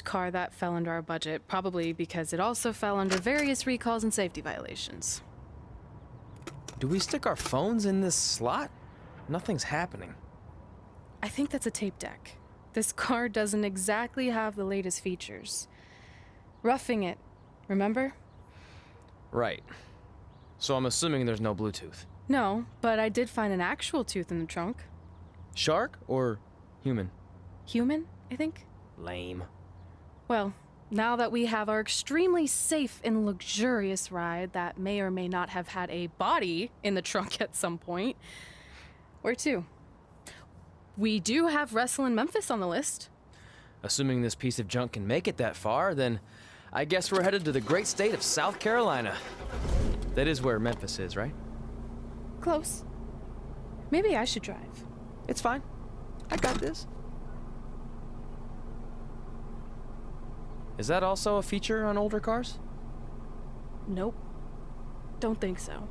car that fell under our budget, probably because it also fell under various recalls and safety violations. Do we stick our phones in this slot? Nothing's happening. I think that's a tape deck. This car doesn't exactly have the latest features. Roughing it, remember? Right. So I'm assuming there's no Bluetooth. No, but I did find an actual tooth in the trunk. Shark or human? Human, I think? Lame. Well, now that we have our extremely safe and luxurious ride that may or may not have had a body in the trunk at some point, where to? We do have Wrestle in Memphis on the list. Assuming this piece of junk can make it that far, then I guess we're headed to the great state of South Carolina. That is where Memphis is, right? Close. Maybe I should drive. It's fine. I got this. Is that also a feature on older cars? Nope. Don't think so.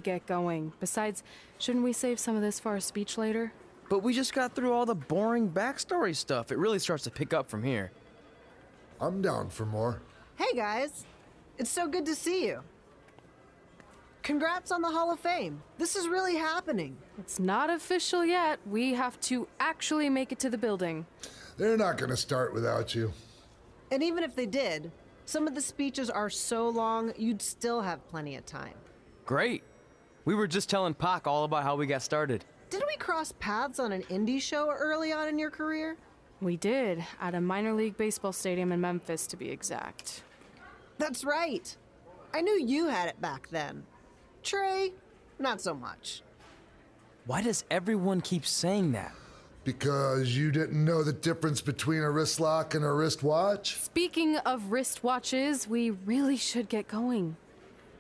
Get going. Besides, shouldn't we save some of this for our speech later? But we just got through all the boring backstory stuff. It really starts to pick up from here. I'm down for more. Hey guys, it's so good to see you. Congrats on the Hall of Fame. This is really happening. It's not official yet. We have to actually make it to the building. They're not gonna start without you. And even if they did, some of the speeches are so long, you'd still have plenty of time. Great. We were just telling Pac all about how we got started. Didn't we cross paths on an indie show early on in your career? We did, at a minor league baseball stadium in Memphis, to be exact. That's right. I knew you had it back then. Trey, not so much. Why does everyone keep saying that? Because you didn't know the difference between a wrist lock and a wristwatch? Speaking of wristwatches, we really should get going.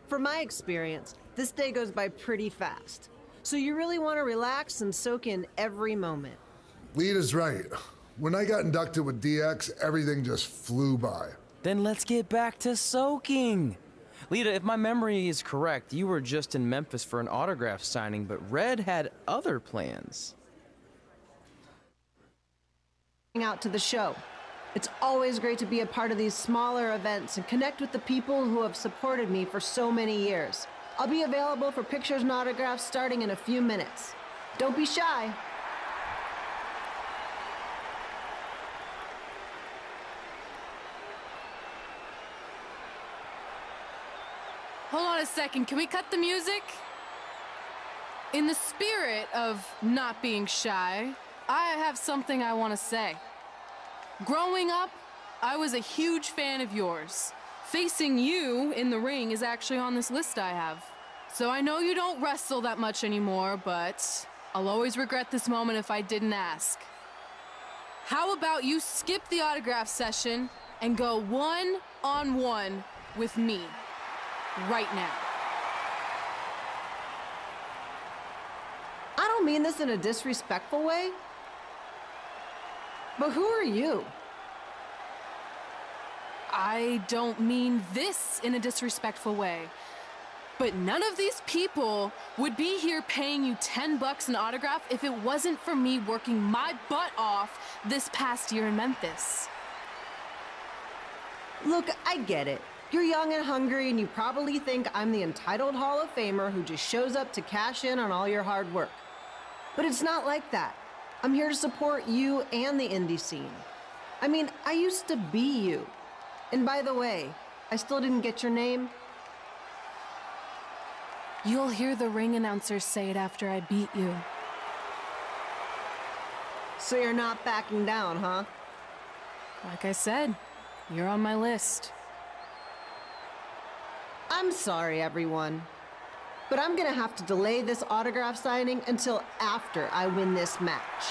From my experience, this day goes by pretty fast. So you really want to relax and soak in every moment. Lita's right. When I got inducted with DX, everything just flew by. Then let's get back to soaking. Lita, if my memory is correct, you were just in Memphis for an autograph signing, but Red had other plans. Out to the show. It's always great to be a part of these smaller events and connect with the people who have supported me for so many years. I'll be available for pictures and autographs starting in a few minutes. Don't be shy. Hold on a second, can we cut the music? In the spirit of not being shy, I have something I want to say. Growing up, I was a huge fan of yours. Facing you in the ring is actually on this list I have. So I know you don't wrestle that much anymore, but I'll always regret this moment if I didn't ask. How about you skip the autograph session and go one-on-one with me right now? I don't mean this in a disrespectful way, but who are you? I don't mean this in a disrespectful way, but none of these people would be here paying you $10 an autograph if it wasn't for me working my butt off this past year in Memphis. Look, I get it. You're young and hungry, and you probably think I'm the entitled Hall of Famer who just shows up to cash in on all your hard work. But it's not like that. I'm here to support you and the indie scene. I mean, I used to be you. And by the way, I still didn't get your name. You'll hear the ring announcer say it after I beat you. So you're not backing down, huh? Like I said, you're on my list. I'm sorry, everyone. But I'm gonna have to delay this autograph signing until after I win this match.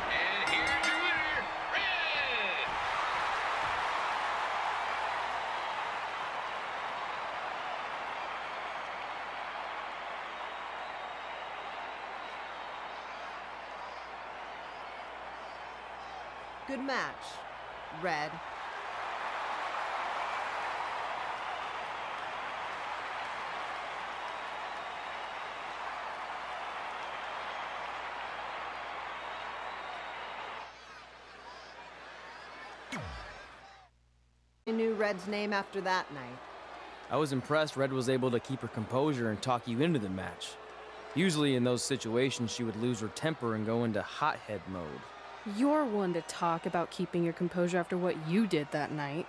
And here's your winner, Red! Good match, Red. I knew Red's name after that night. I was impressed Red was able to keep her composure and talk you into the match. Usually in those situations, she would lose her temper and go into hothead mode. You're one to talk about keeping your composure after what you did that night.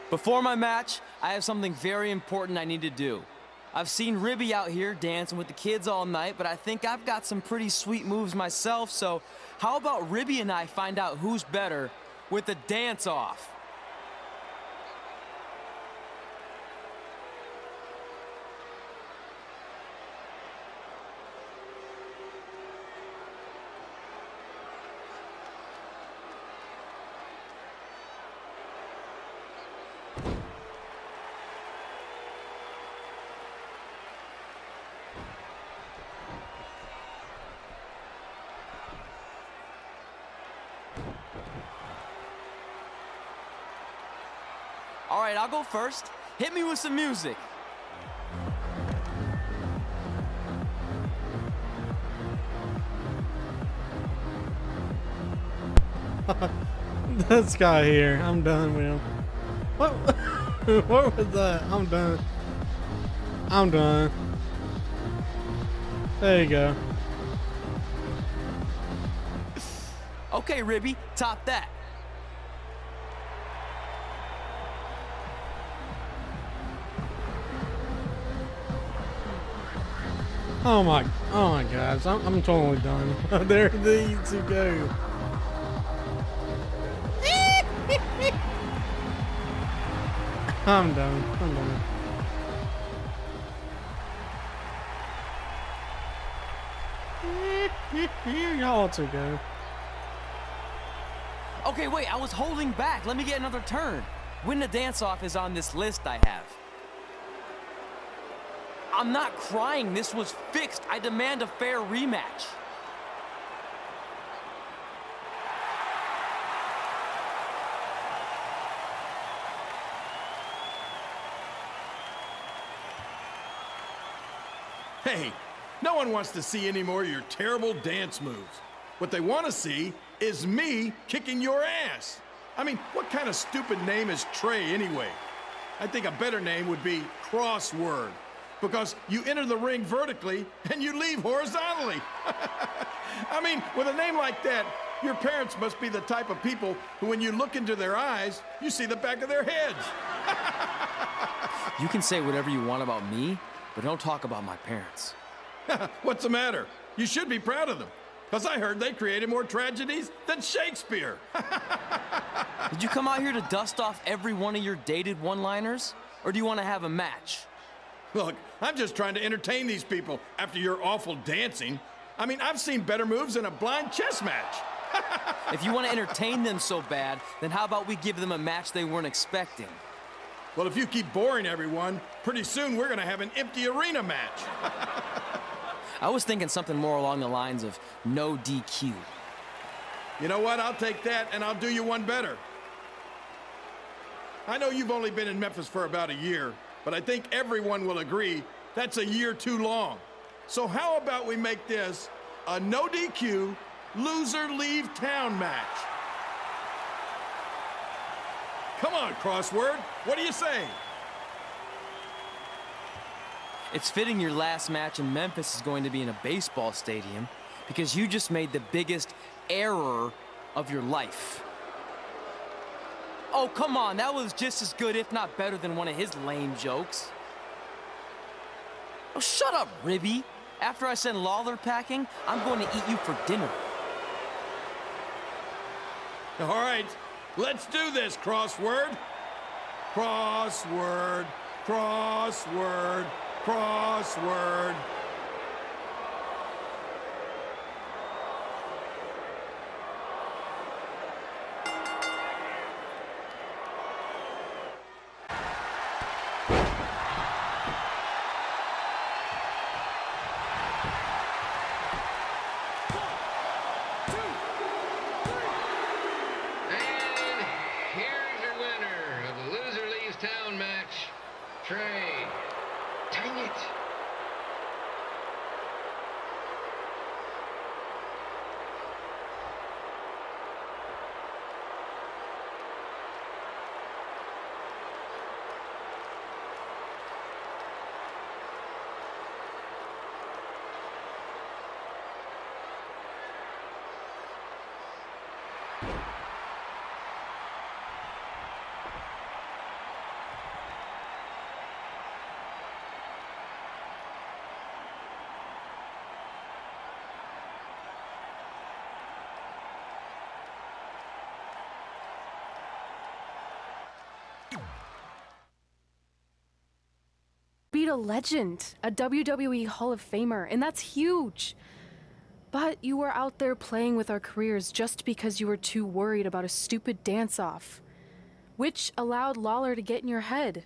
Before my match, I have something very important I need to do. I've seen Ribby out here dancing with the kids all night, but I think I've got some pretty sweet moves myself, so how about Ribby and I find out who's better with the dance-off? All right, I'll go first. Hit me with some music. This guy here, I'm done with him. What? What was that? I'm done. I'm done. There you go. Okay, Ribby, top that. Oh my gosh, I'm totally done. There these two go. I'm done. Y'all two go. Okay, wait, I was holding back. Let me get another turn. Win the dance-off is on this list I have. I'm not crying. This was fixed. I demand a fair rematch. Hey, no one wants to see any more of your terrible dance moves. What they want to see is me kicking your ass. I mean, what kind of stupid name is Trey anyway? I think a better name would be Crossword, because you enter the ring vertically and you leave horizontally. I mean, with a name like that, your parents must be the type of people who, when you look into their eyes, you see the back of their heads. You can say whatever you want about me, but don't talk about my parents. What's the matter? You should be proud of them, because I heard they created more tragedies than Shakespeare. Did you come out here to dust off every one of your dated one-liners? Or do you want to have a match? Look, I'm just trying to entertain these people after your awful dancing. I mean, I've seen better moves than a blind chess match. If you want to entertain them so bad, then how about we give them a match they weren't expecting? Well, if you keep boring everyone, pretty soon we're going to have an empty arena match. I was thinking something more along the lines of no DQ. You know what? I'll take that, and I'll do you one better. I know you've only been in Memphis for about a year, but I think everyone will agree that's a year too long. So how about we make this a no DQ, loser leave town match? Come on, Crossword. What do you say? It's fitting your last match in Memphis is going to be in a baseball stadium because you just made the biggest error of your life. Oh, come on. That was just as good, if not better, than one of his lame jokes. Oh, shut up, Ribby. After I send Lawler packing, I'm going to eat you for dinner. All right, let's do this, Crossword. Crossword, crossword, crossword. Trey. Dang it. Beat a legend, a WWE Hall of Famer, and that's huge. But you were out there playing with our careers just because you were too worried about a stupid dance-off, which allowed Lawler to get in your head.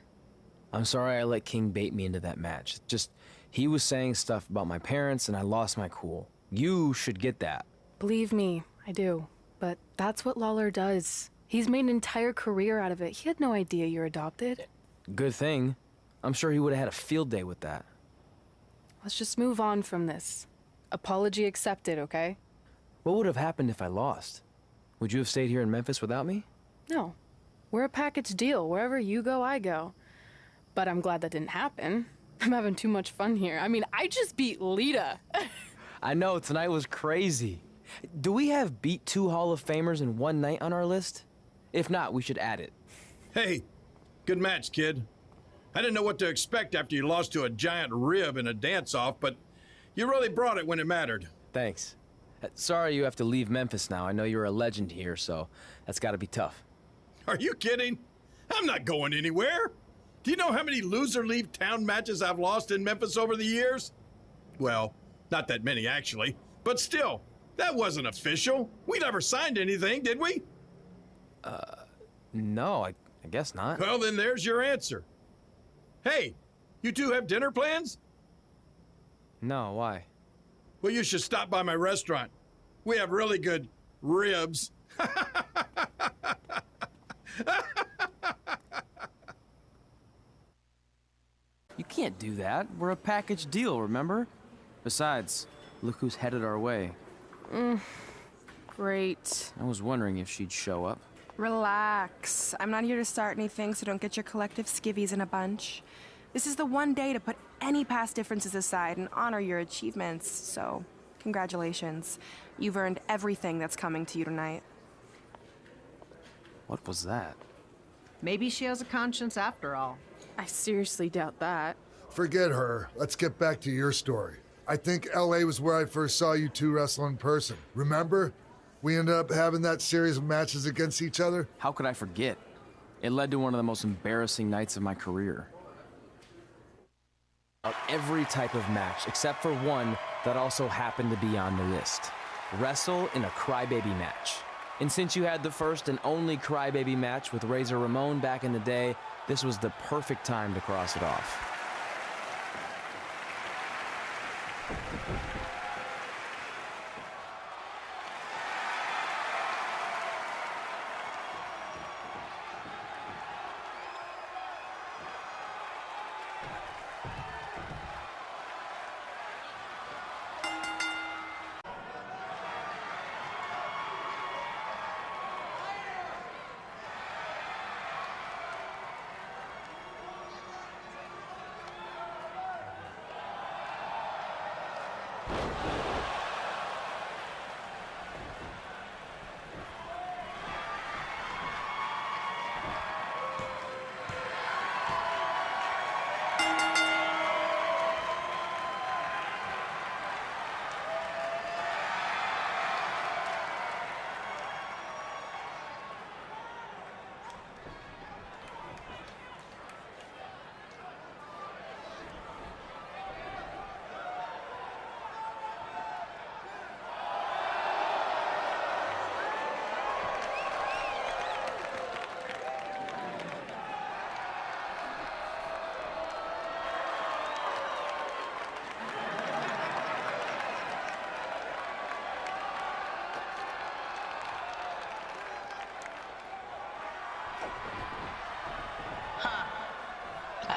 I'm sorry I let King bait me into that match. Just, he was saying stuff about my parents and I lost my cool. You should get that. Believe me, I do. But that's what Lawler does. He's made an entire career out of it. He had no idea you're adopted. Good thing. I'm sure he would have had a field day with that. Let's just move on from this. Apology accepted, okay? What would have happened if I lost? Would you have stayed here in Memphis without me? No. We're a package deal. Wherever you go, I go. But I'm glad that didn't happen. I'm having too much fun here. I mean, I just beat Lita. I know, tonight was crazy. Do we have beat 2 Hall of Famers in one night on our list? If not, we should add it. Hey, good match, kid. I didn't know what to expect after you lost to a giant rib in a dance-off, but you really brought it when it mattered. Thanks. Sorry you have to leave Memphis now. I know you're a legend here, so that's gotta be tough. Are you kidding? I'm not going anywhere. Do you know how many loser leave town matches I've lost in Memphis over the years? Well, not that many actually, but still, that wasn't official. We never signed anything, did we? No, I guess not. Well, then there's your answer. Hey, you two have dinner plans? No, why? Well, you should stop by my restaurant. We have really good ribs. You can't do that. We're a package deal, remember? Besides, look who's headed our way. Great. I was wondering if she'd show up. Relax. I'm not here to start anything, so don't get your collective skivvies in a bunch. This is the one day to put any past differences aside and honor your achievements, so congratulations. You've earned everything that's coming to you tonight. What was that? Maybe she has a conscience after all. I seriously doubt that. Forget her. Let's get back to your story. I think LA was where I first saw you two wrestle in person. Remember? We ended up having that series of matches against each other. How could I forget? It led to one of the most embarrassing nights of my career. Every type of match, except for one that also happened to be on the list. Wrestle in a crybaby match. And since you had the first and only crybaby match with Razor Ramon back in the day, this was the perfect time to cross it off.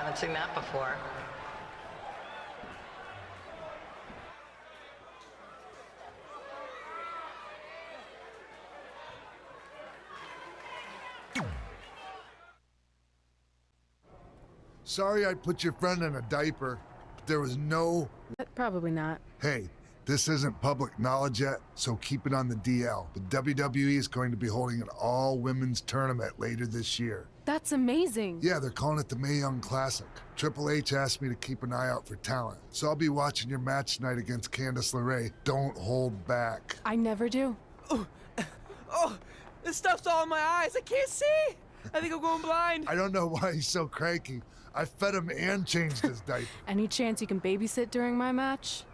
Haven't seen that before. Sorry I put your friend in a diaper, but there was no... Probably not. Hey, this isn't public knowledge yet, so keep it on the DL. But WWE is going to be holding an all-women's tournament later this year. That's amazing. Yeah, they're calling it the Mae Young Classic. Triple H asked me to keep an eye out for talent, so I'll be watching your match tonight against Candice LeRae. Don't hold back. I never do. Oh, this stuff's all in my eyes. I can't see. I think I'm going blind. I don't know why he's so cranky. I fed him and changed his diaper. Any chance you can babysit during my match?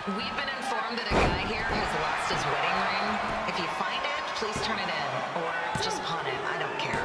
We've been informed that a guy here has lost his wedding ring. If you find it, please turn it in. Or just pawn it. I don't care.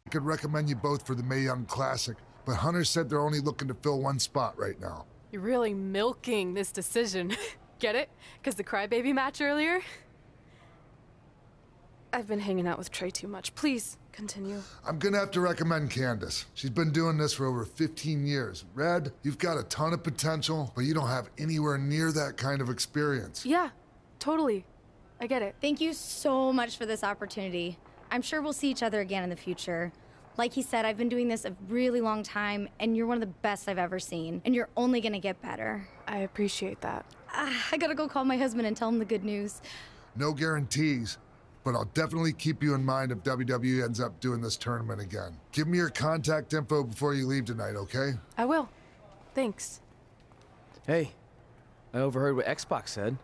I could recommend you both for the Mae Young Classic, but Hunter said they're only looking to fill one spot right now. You're really milking this decision. Get it? Because the crybaby match earlier? I've been hanging out with Trey too much. Please, continue. I'm gonna have to recommend Candace. She's been doing this for over 15 years. Red, you've got a ton of potential, but you don't have anywhere near that kind of experience. Yeah, totally. I get it. Thank you so much for this opportunity. I'm sure we'll see each other again in the future. Like he said, I've been doing this a really long time, and you're one of the best I've ever seen, and you're only gonna get better. I appreciate that. I gotta go call my husband and tell him the good news. No guarantees, but I'll definitely keep you in mind if WWE ends up doing this tournament again. Give me your contact info before you leave tonight, okay? I will. Thanks. Hey, I overheard what Xbox said.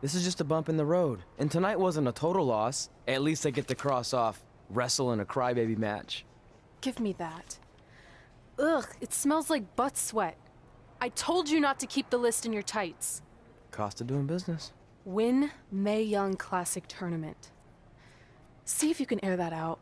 This is just a bump in the road. And tonight wasn't a total loss. At least I get to cross off wrestle in a crybaby match. Give me that. Ugh, it smells like butt sweat. I told you not to keep the list in your tights. Cost of doing business. Win Mae Young Classic Tournament. See if you can air that out.